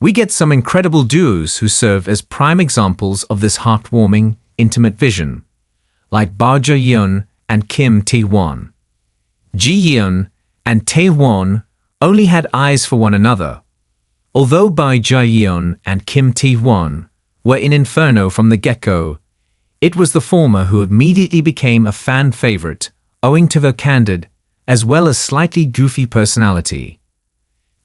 We get some incredible duos who serve as prime examples of this heartwarming, intimate vision, like Ji-Yeon and Kim Te-Hwan. Ji-Yeon and Te-Hwan only had eyes for one another. Although Ji-Yeon and Kim Te-Hwan were in Inferno from the get-go, it was the former who immediately became a fan favorite, owing to her candid, as well as slightly goofy personality.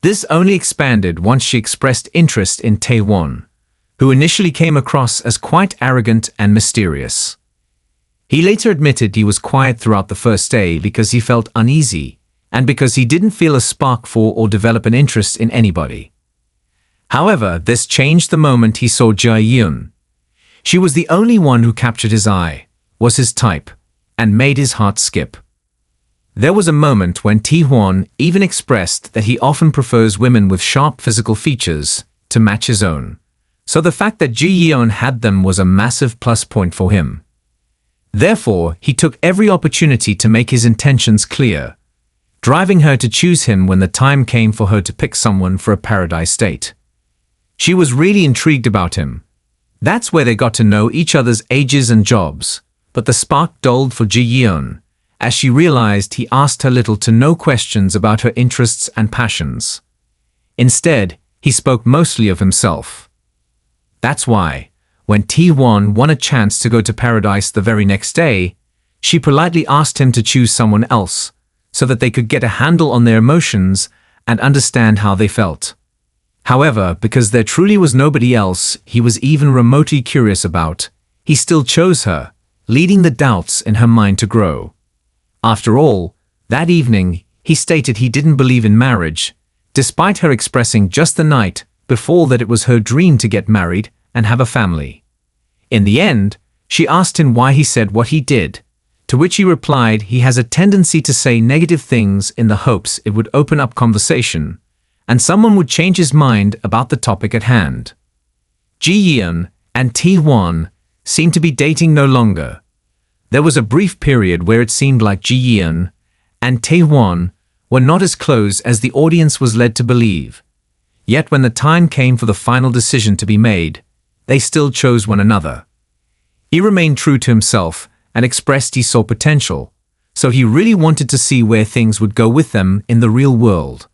This only expanded once she expressed interest in Te-Hwan, who initially came across as quite arrogant and mysterious. He later admitted he was quiet throughout the first day because he felt uneasy, and because he didn't feel a spark for or develop an interest in anybody. However, this changed the moment he saw Ji-Yeon. She was the only one who captured his eye, was his type, and made his heart skip. There was a moment when Te-Hwan even expressed that he often prefers women with sharp physical features to match his own, so the fact that Ji-Yeon had them was a massive plus point for him. Therefore, he took every opportunity to make his intentions clear, driving her to choose him when the time came for her to pick someone for a paradise date. She was really intrigued about him. That's where they got to know each other's ages and jobs, but the spark dulled for Ji-Yeon, as she realized he asked her little to no questions about her interests and passions. Instead, he spoke mostly of himself. That's why, when Te-Hwan won a chance to go to paradise the very next day, she politely asked him to choose someone else, so that they could get a handle on their emotions and understand how they felt. However, because there truly was nobody else he was even remotely curious about, he still chose her, leading the doubts in her mind to grow. After all, that evening, he stated he didn't believe in marriage, despite her expressing just the night before that it was her dream to get married and have a family. In the end, she asked him why he said what he did, to which he replied he has a tendency to say negative things in the hopes it would open up conversation, and someone would change his mind about the topic at hand. Ji-Yeon and Te-Hwan seemed to be dating no longer. There was a brief period where it seemed like Ji-Yeon and Te-Hwan were not as close as the audience was led to believe. Yet when the time came for the final decision to be made, they still chose one another. He remained true to himself and expressed he saw potential, so he really wanted to see where things would go with them in the real world.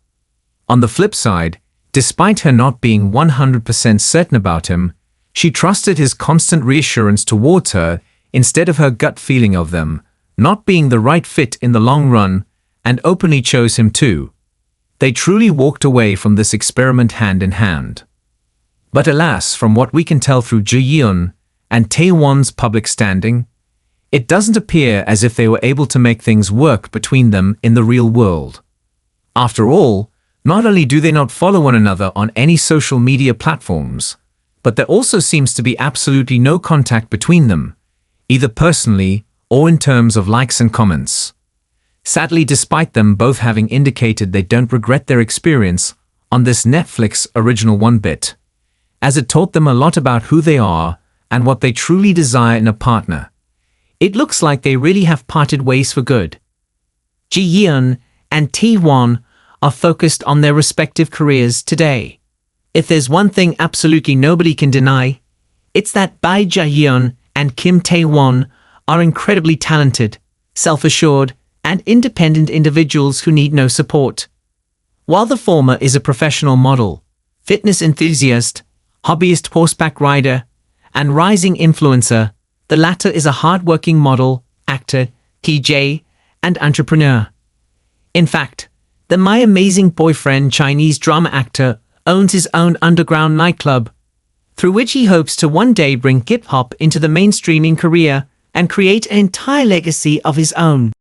On the flip side, despite her not being 100% certain about him, she trusted his constant reassurance towards her instead of her gut feeling of them not being the right fit in the long run, and openly chose him too. They truly walked away from this experiment hand in hand. But alas, from what we can tell through Ji-Yeon and Te-Hwan's public standing, it doesn't appear as if they were able to make things work between them in the real world. After all, not only do they not follow one another on any social media platforms, but there also seems to be absolutely no contact between them, either personally or in terms of likes and comments. Sadly, despite them both having indicated they don't regret their experience on this Netflix original one bit, as it taught them a lot about who they are and what they truly desire in a partner, it looks like they really have parted ways for good. Ji-Yeon and Te-Hwan are focused on their respective careers today. If there's one thing absolutely nobody can deny, it's that Ji-Yeon and Kim Te-Hwan are incredibly talented, self-assured, and independent individuals who need no support. While the former is a professional model, fitness enthusiast, hobbyist horseback rider, and rising influencer, the latter is a hard-working model, actor, DJ, and entrepreneur. In fact, the My Amazing Boyfriend Chinese drama actor owns his own underground nightclub, through which he hopes to one day bring hip-hop into the mainstream in Korea and create an entire legacy of his own.